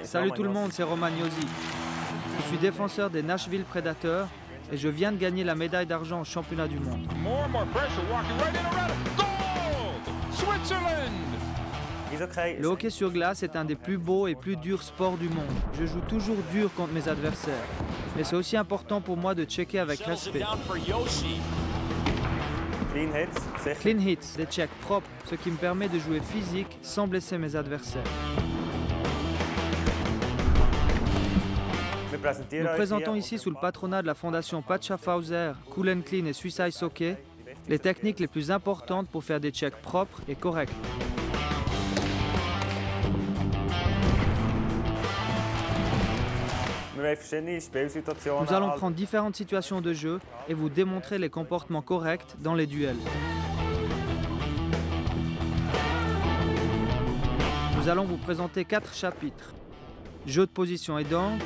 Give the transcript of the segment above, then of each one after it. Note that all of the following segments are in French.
Salut tout le monde, c'est Roman Josi. Je suis défenseur des Nashville Predators et je viens de gagner la médaille d'argent au championnat du monde. Le hockey sur glace est un des plus beaux et plus durs sports du monde. Je joue toujours dur contre mes adversaires. Mais c'est aussi important pour moi de checker avec respect. Clean hits, des checks propres, ce qui me permet de jouer physique sans blesser mes adversaires. Nous présentons ici sous le patronat de la fondation Pat Schaffhauser, Cool & Clean et Swiss Ice Hockey les techniques les plus importantes pour faire des checks propres et corrects. Nous allons prendre différentes situations de jeu et vous démontrer les comportements corrects dans les duels. Nous allons vous présenter 4 chapitres. Jeu de position et d'angle,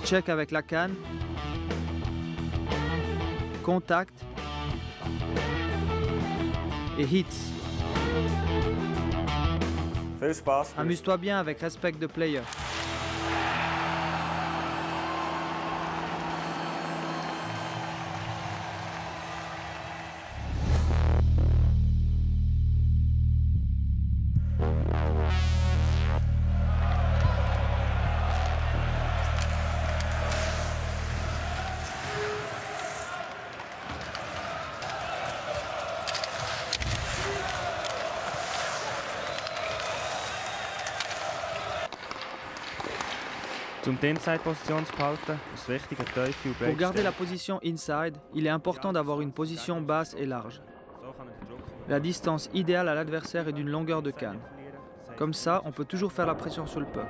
check avec la canne, contact et hits. Amuse-toi bien avec respect de player. Pour garder la position inside, il est important d'avoir une position basse et large. La distance idéale à l'adversaire est d'une longueur de canne. Comme ça, on peut toujours faire la pression sur le puck.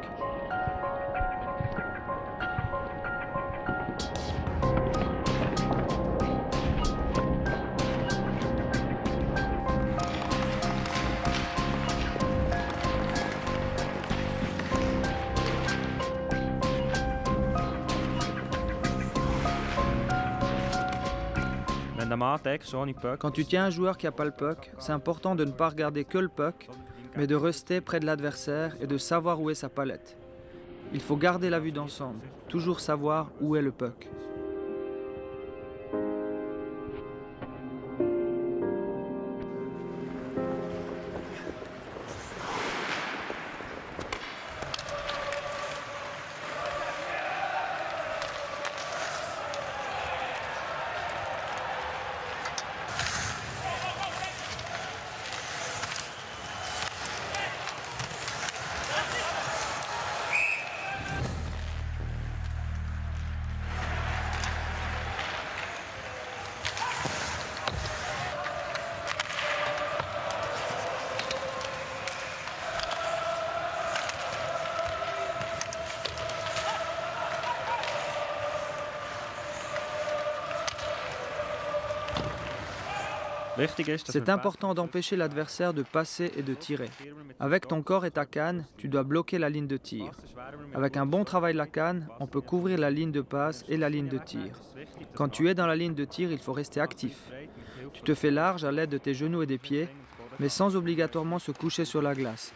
Quand tu tiens un joueur qui n'a pas le puck, c'est important de ne pas regarder que le puck, mais de rester près de l'adversaire et de savoir où est sa palette. Il faut garder la vue d'ensemble, toujours savoir où est le puck. C'est important d'empêcher l'adversaire de passer et de tirer. Avec ton corps et ta canne, tu dois bloquer la ligne de tir. Avec un bon travail de la canne, on peut couvrir la ligne de passe et la ligne de tir. Quand tu es dans la ligne de tir, il faut rester actif. Tu te fais large à l'aide de tes genoux et des pieds, mais sans obligatoirement se coucher sur la glace.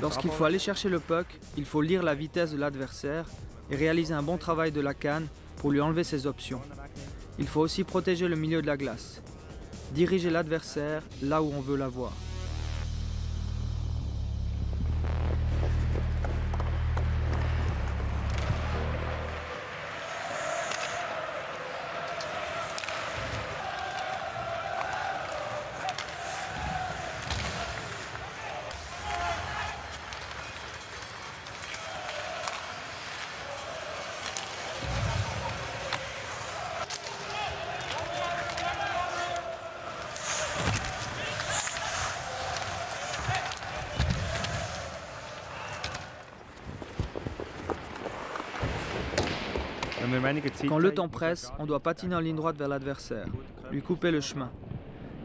Lorsqu'il faut aller chercher le puck, il faut lire la vitesse de l'adversaire et réaliser un bon travail de la canne pour lui enlever ses options. Il faut aussi protéger le milieu de la glace. Diriger l'adversaire là où on veut l'avoir. Quand le temps presse, on doit patiner en ligne droite vers l'adversaire, lui couper le chemin.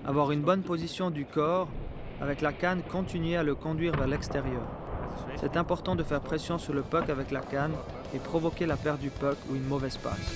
Avoir une bonne position du corps, avec la canne, continuer à le conduire vers l'extérieur. C'est important de faire pression sur le puck avec la canne et provoquer la perte du puck ou une mauvaise passe.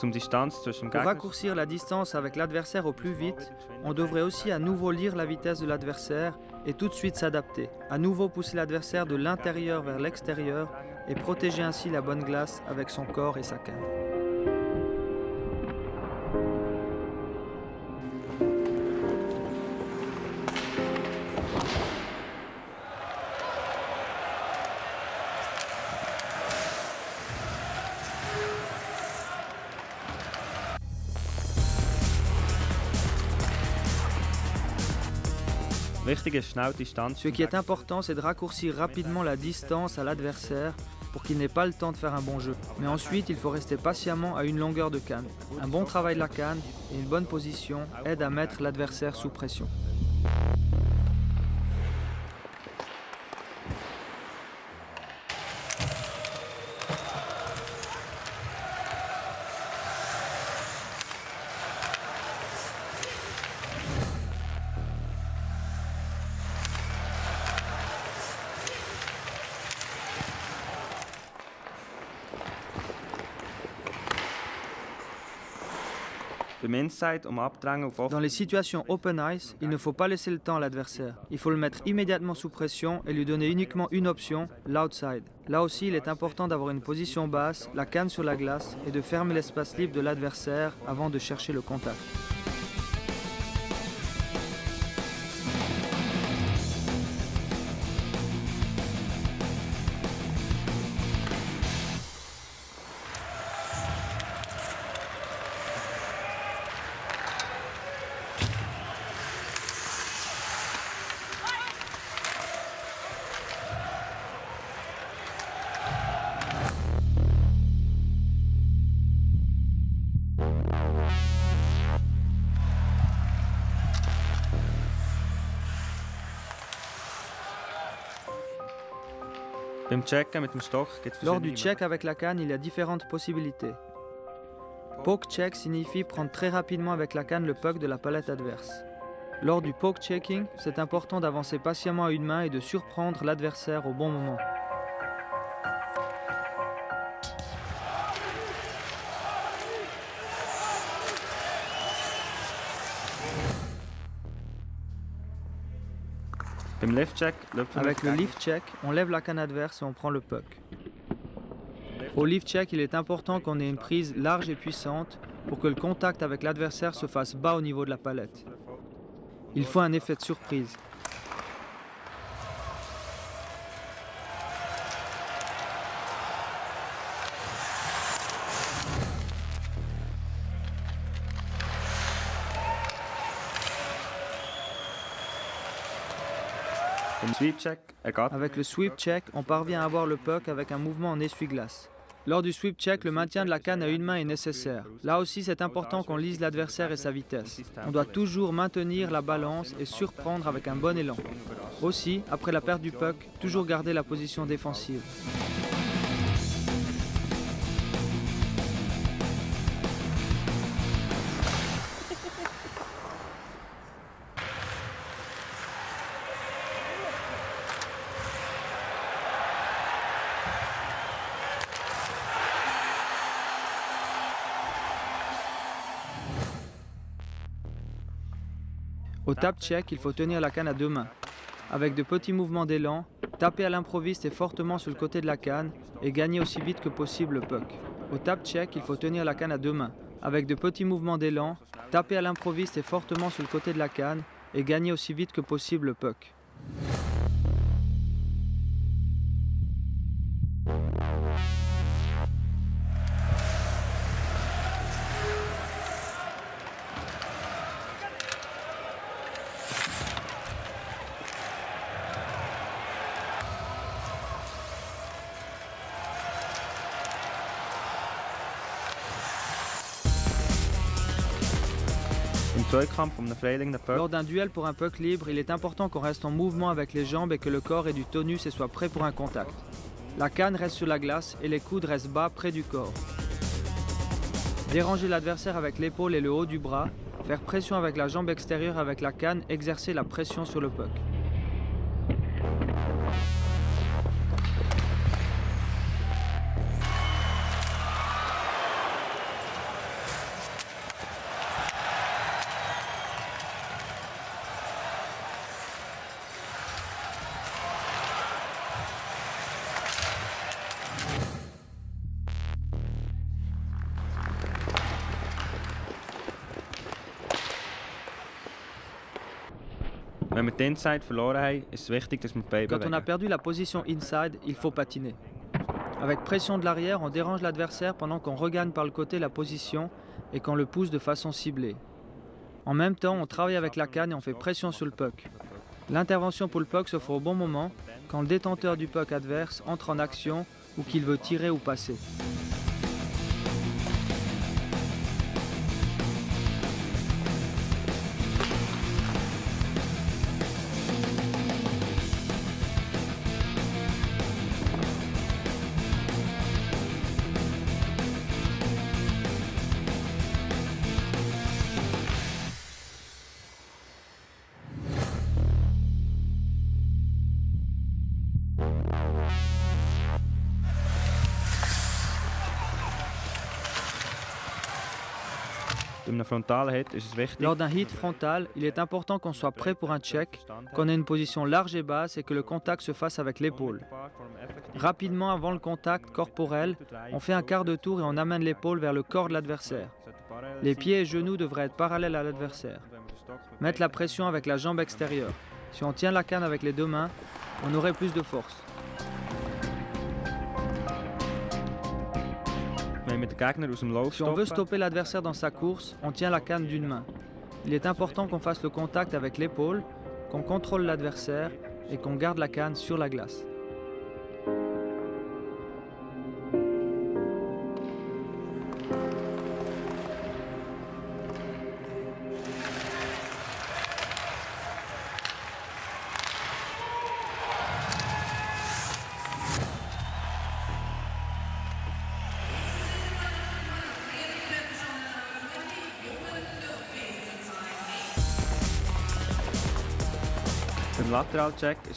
Pour raccourcir la distance avec l'adversaire au plus vite, on devrait aussi à nouveau lire la vitesse de l'adversaire et tout de suite s'adapter. À nouveau pousser l'adversaire de l'intérieur vers l'extérieur et protéger ainsi la bonne glace avec son corps et sa canne. Ce qui est important, c'est de raccourcir rapidement la distance à l'adversaire pour qu'il n'ait pas le temps de faire un bon jeu. Mais ensuite, il faut rester patiemment à une longueur de canne. Un bon travail de la canne et une bonne position aident à mettre l'adversaire sous pression. Dans les situations open ice, il ne faut pas laisser le temps à l'adversaire. Il faut le mettre immédiatement sous pression et lui donner uniquement une option, l'outside. Là aussi, il est important d'avoir une position basse, la canne sur la glace et de fermer l'espace libre de l'adversaire avant de chercher le contact. Lors du check avec la canne, il y a différentes possibilités. Poke check signifie prendre très rapidement avec la canne le puck de la palette adverse. Lors du poke checking, c'est important d'avancer patiemment à une main et de surprendre l'adversaire au bon moment. Avec le lift check, on lève la canne adverse et on prend le puck. Au lift check, il est important qu'on ait une prise large et puissante pour que le contact avec l'adversaire se fasse bas au niveau de la palette. Il faut un effet de surprise. Avec le sweep check, on parvient à avoir le puck avec un mouvement en essuie-glace. Lors du sweep check, le maintien de la canne à une main est nécessaire. Là aussi, c'est important qu'on lise l'adversaire et sa vitesse. On doit toujours maintenir la balance et surprendre avec un bon élan. Aussi, après la perte du puck, toujours garder la position défensive. Au tap check, il faut tenir la canne à deux mains. Avec de petits mouvements d'élan, taper à l'improviste et fortement sur le côté de la canne et gagner aussi vite que possible le puck. Au tap check, il faut tenir la canne à deux mains. Avec de petits mouvements d'élan, taper à l'improviste et fortement sur le côté de la canne et gagner aussi vite que possible le puck. Lors d'un duel pour un puck libre, il est important qu'on reste en mouvement avec les jambes et que le corps ait du tonus et soit prêt pour un contact. La canne reste sur la glace et les coudes restent bas près du corps. Déranger l'adversaire avec l'épaule et le haut du bras, faire pression avec la jambe extérieure avec la canne, exercer la pression sur le puck. Quand on a perdu la position inside, il faut patiner. Avec pression de l'arrière, on dérange l'adversaire pendant qu'on regagne par le côté la position et qu'on le pousse de façon ciblée. En même temps, on travaille avec la canne et on fait pression sur le puck. L'intervention pour le puck se fait au bon moment, quand le détenteur du puck adverse entre en action ou qu'il veut tirer ou passer. Lors d'un hit frontal, il est important qu'on soit prêt pour un check, qu'on ait une position large et basse et que le contact se fasse avec l'épaule. Rapidement avant le contact corporel, on fait un quart de tour et on amène l'épaule vers le corps de l'adversaire. Les pieds et genoux devraient être parallèles à l'adversaire. Mettre la pression avec la jambe extérieure. Si on tient la canne avec les deux mains, on aurait plus de force. Si on veut stopper l'adversaire dans sa course, on tient la canne d'une main. Il est important qu'on fasse le contact avec l'épaule, qu'on contrôle l'adversaire et qu'on garde la canne sur la glace.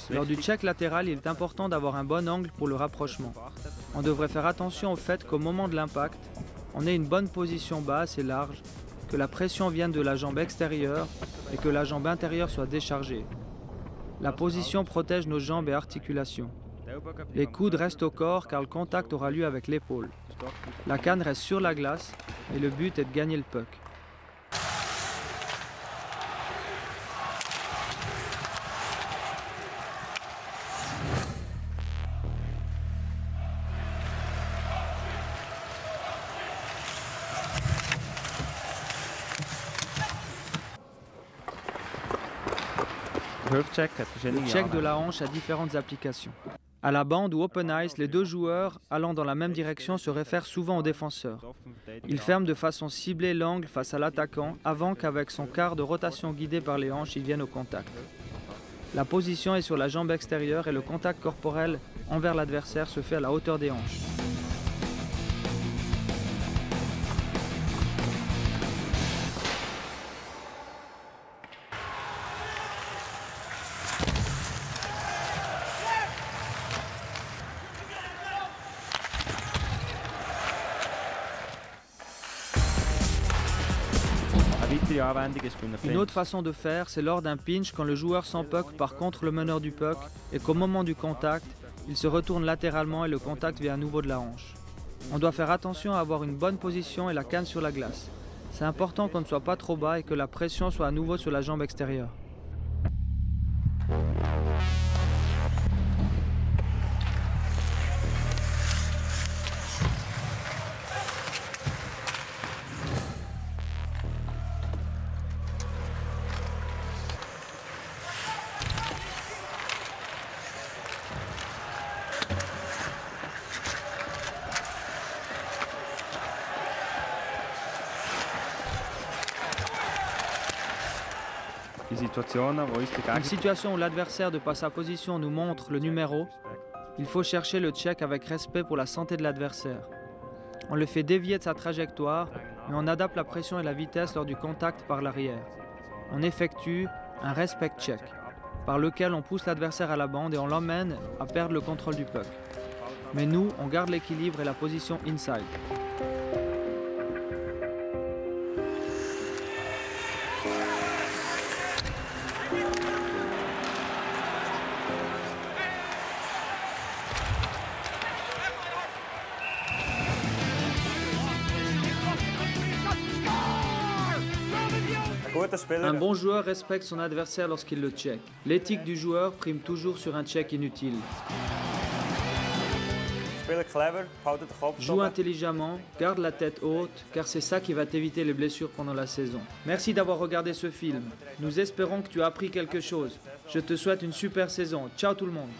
Lors du check latéral, il est important d'avoir un bon angle pour le rapprochement. On devrait faire attention au fait qu'au moment de l'impact, on ait une bonne position basse et large, que la pression vienne de la jambe extérieure et que la jambe intérieure soit déchargée. La position protège nos jambes et articulations. Les coudes restent au corps car le contact aura lieu avec l'épaule. La canne reste sur la glace et le but est de gagner le puck. Le check de la hanche a différentes applications. À la bande ou open ice, les deux joueurs allant dans la même direction se réfèrent souvent au défenseur. Il ferme de façon ciblée l'angle face à l'attaquant avant qu'avec son quart de rotation guidé par les hanches, il vienne au contact. La position est sur la jambe extérieure et le contact corporel envers l'adversaire se fait à la hauteur des hanches. Une autre façon de faire, c'est lors d'un pinch quand le joueur sans puck part contre le meneur du puck et qu'au moment du contact, il se retourne latéralement et le contact vient à nouveau de la hanche. On doit faire attention à avoir une bonne position et la canne sur la glace. C'est important qu'on ne soit pas trop bas et que la pression soit à nouveau sur la jambe extérieure. Une situation où l'adversaire de par sa position nous montre le numéro, il faut chercher le check avec respect pour la santé de l'adversaire. On le fait dévier de sa trajectoire, mais on adapte la pression et la vitesse lors du contact par l'arrière. On effectue un respect check, par lequel on pousse l'adversaire à la bande et on l'emmène à perdre le contrôle du puck. Mais nous, on garde l'équilibre et la position inside. Un bon joueur respecte son adversaire lorsqu'il le check. L'éthique du joueur prime toujours sur un check inutile. Joue intelligemment, garde la tête haute, car c'est ça qui va t'éviter les blessures pendant la saison. Merci d'avoir regardé ce film. Nous espérons que tu as appris quelque chose. Je te souhaite une super saison. Ciao tout le monde.